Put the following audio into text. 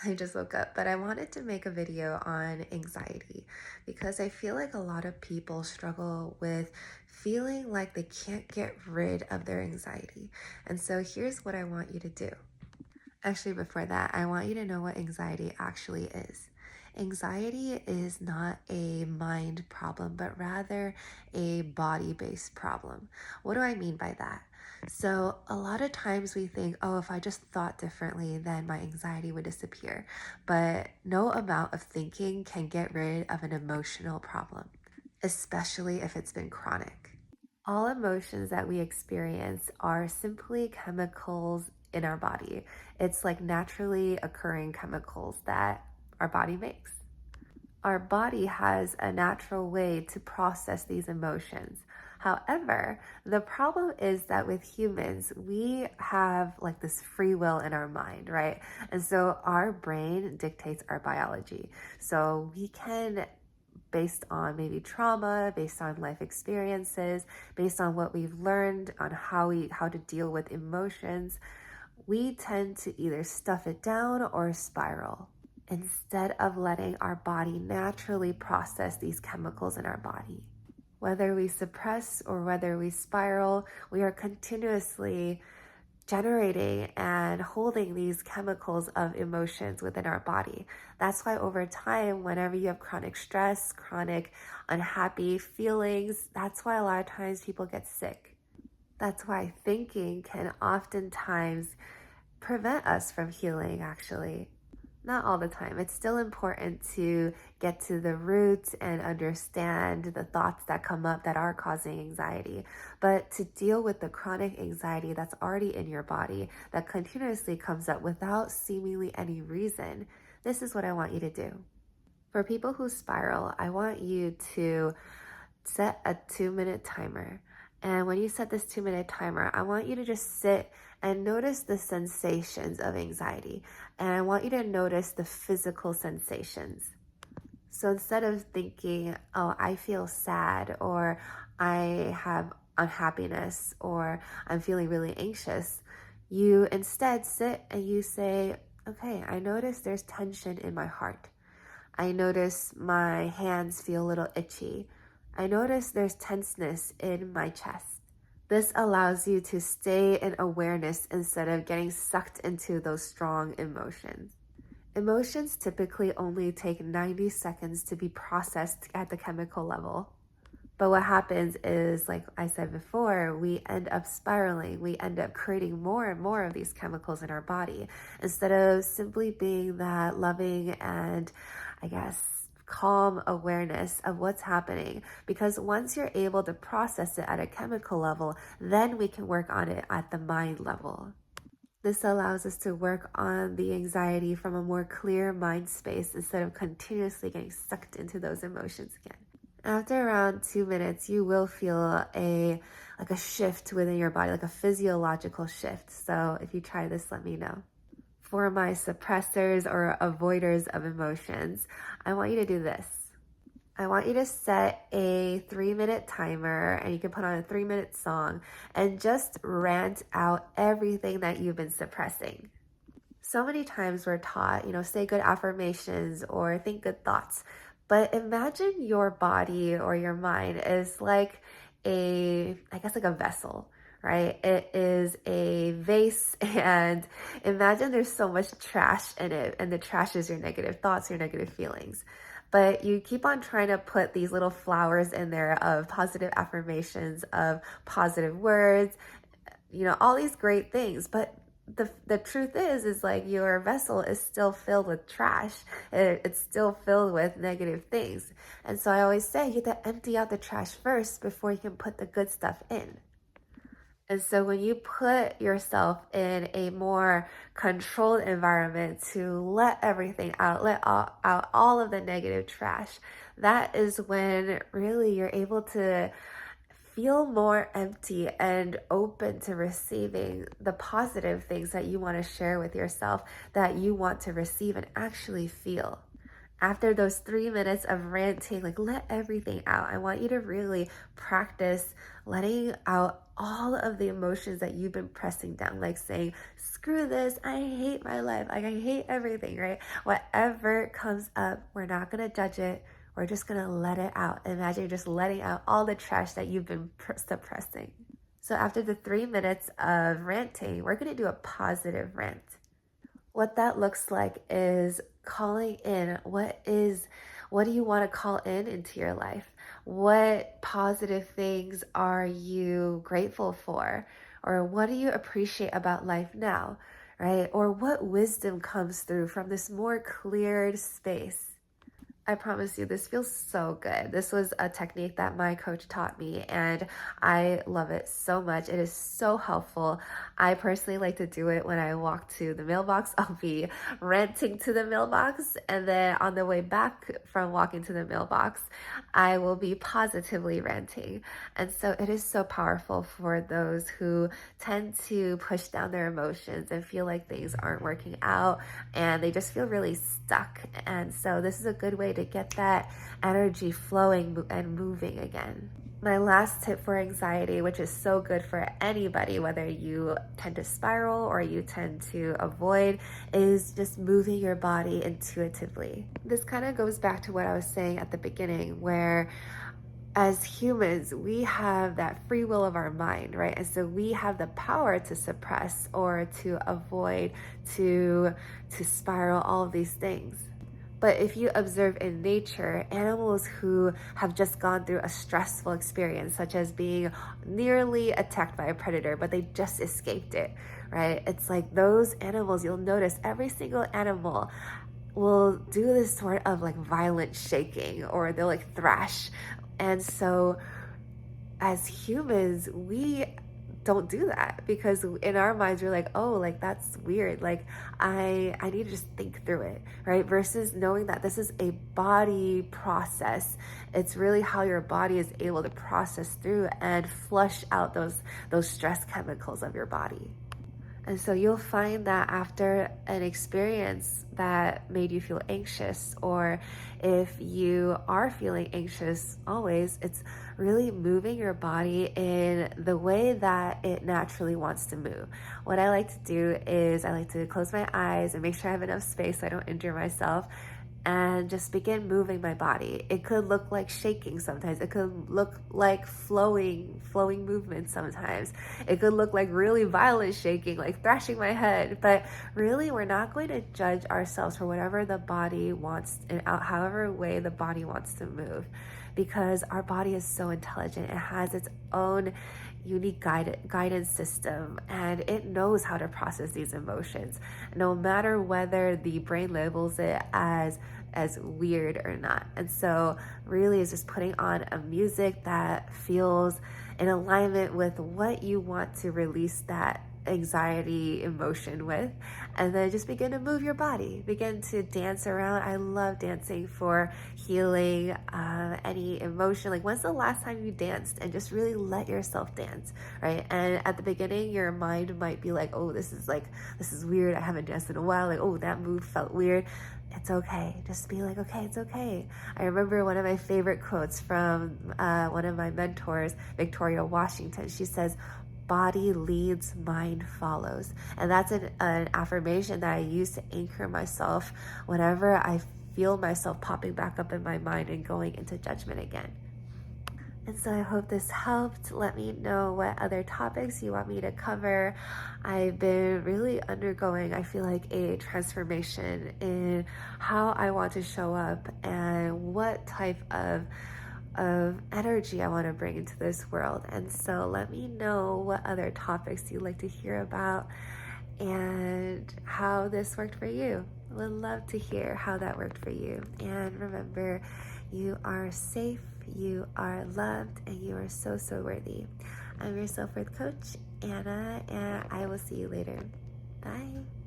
I just woke up, but I wanted to make a video on anxiety because I feel like a lot of people struggle with feeling like they can't get rid of their anxiety. And so here's what I want you to do. Actually, before that, I want you to know what anxiety actually is. Anxiety is not a mind problem, but rather a body based problem. What do I mean by that? So, a lot of times we think, oh, if I just thought differently, then my anxiety would disappear. But no amount of thinking can get rid of an emotional problem, especially if it's been chronic. All emotions that we experience are simply chemicals in our body. It's like naturally occurring chemicals that our body makes. Our body has a natural way to process these emotions. However, the problem is that with humans, we have like this free will in our mind, right? And so our brain dictates our biology. So we can, based on maybe trauma, based on life experiences, based on what we've learned on how to deal with emotions, we tend to either stuff it down or spiral instead of letting our body naturally process these chemicals in our body. Whether we suppress or whether we spiral, we are continuously generating and holding these chemicals of emotions within our body. That's why over time, whenever you have chronic stress, chronic unhappy feelings, that's why a lot of times people get sick. That's why thinking can oftentimes prevent us from healing, actually. Not all the time. It's still important to get to the roots and understand the thoughts that come up that are causing anxiety. But to deal with the chronic anxiety that's already in your body, that continuously comes up without seemingly any reason, this is what I want you to do. For people who spiral, I want you to set a 2 minute timer. And when you set this 2 minute timer, I want you to just sit and notice the sensations of anxiety. And I want you to notice the physical sensations. So instead of thinking, oh, I feel sad, or I have unhappiness, or I'm feeling really anxious, you instead sit and you say, okay, I notice there's tension in my heart. I notice my hands feel a little itchy. I notice there's tenseness in my chest. This allows you to stay in awareness instead of getting sucked into those strong emotions. Emotions typically only take 90 seconds to be processed at the chemical level. But what happens is, like I said before, we end up spiraling. We end up creating more and more of these chemicals in our body instead of simply being that loving and, I guess, calm awareness of what's happening. Because once you're able to process it at a chemical level, then we can work on it at the mind level. This allows us to work on the anxiety from a more clear mind space instead of continuously getting sucked into those emotions again. After around 2 minutes, you will feel a shift within your body, like a physiological shift. So if you try this, let me know. For my suppressors or avoiders of emotions, I want you to do this. I want you to set a 3 minute timer, and you can put on a 3 minute song and just rant out everything that you've been suppressing. So many times we're taught, say good affirmations or think good thoughts. But imagine your body or your mind is like like a vessel, right? It is a vase, and imagine there's so much trash in it, and the trash is your negative thoughts, your negative feelings. But you keep on trying to put these little flowers in there of positive affirmations, of positive words, all these great things. But the truth is like your vessel is still filled with trash. It's still filled with negative things. And so I always say you have to empty out the trash first before you can put the good stuff in. And so when you put yourself in a more controlled environment to let everything out, out all of the negative trash, that is when really you're able to feel more empty and open to receiving the positive things that you want to share with yourself, that you want to receive and actually feel. After those 3 minutes of ranting, like let everything out. I want you to really practice letting out all of the emotions that you've been pressing down, like saying, screw this, I hate my life, like I hate everything, right? Whatever comes up, we're not gonna judge it. We're just gonna let it out. Imagine you're just letting out all the trash that you've been suppressing. So after the 3 minutes of ranting, we're gonna do a positive rant. What that looks like is calling in what do you want to call in into your life? What positive things are you grateful for? Or what do you appreciate about life now? Right? Or what wisdom comes through from this more cleared space? I promise you, this feels so good. This was a technique that my coach taught me, and I love it so much. It is so helpful. I personally like to do it when I walk to the mailbox. I'll be ranting to the mailbox, and then on the way back from walking to the mailbox, I will be positively ranting. And so it is so powerful for those who tend to push down their emotions and feel like things aren't working out and they just feel really stuck. And so this is a good way to get that energy flowing and moving again. My last tip for anxiety, which is so good for anybody, whether you tend to spiral or you tend to avoid, is just moving your body intuitively. This kind of goes back to what I was saying at the beginning, where as humans, we have that free will of our mind, right? And so we have the power to suppress or to avoid, to spiral, all of these things. But if you observe in nature, animals who have just gone through a stressful experience, such as being nearly attacked by a predator, but they just escaped it, right? It's like those animals, you'll notice every single animal will do this sort of like violent shaking, or they'll like thrash. And so as humans, we don't do that, because in our minds we're like, oh, like that's weird, like I need to just think through it, right? Versus knowing that this is a body process. It's really how your body is able to process through and flush out those stress chemicals of your body. And so you'll find that after an experience that made you feel anxious, or if you are feeling anxious always, it's really moving your body in the way that it naturally wants to move. What I like to do is I like to close my eyes and make sure I have enough space so I don't injure myself, and just begin moving my body. It could look like shaking sometimes. It could look like flowing movements sometimes. It could look like really violent shaking, like thrashing my head. But really, we're not going to judge ourselves for whatever the body wants, and however way the body wants to move, because our body is so intelligent. It has its own unique guidance system, and it knows how to process these emotions, no matter whether the brain labels it as weird or not. And so really is just putting on a music that feels in alignment with what you want to release that anxiety emotion with, and then just begin to move your body, begin to dance around. I love dancing for healing any emotion. Like, when's the last time you danced? And just really let yourself dance, right? And at the beginning your mind might be like, oh, this is weird, I haven't danced in a while, like, oh, that move felt weird. It's okay. Just be like, okay, it's okay. I remember one of my favorite quotes from one of my mentors, Victoria Washington. She says, body leads, mind follows. And that's an affirmation that I use to anchor myself whenever I feel myself popping back up in my mind and going into judgment again. And so I hope this helped. Let me know what other topics you want me to cover. I've been really undergoing, I feel like, a transformation in how I want to show up and what type of energy I want to bring into this world. And so let me know what other topics you'd like to hear about and how this worked for you. Would love to hear how that worked for you. And remember, you are safe, you are loved, and you are so, so worthy. I'm your self-worth coach, Anna, and I will see you later. Bye.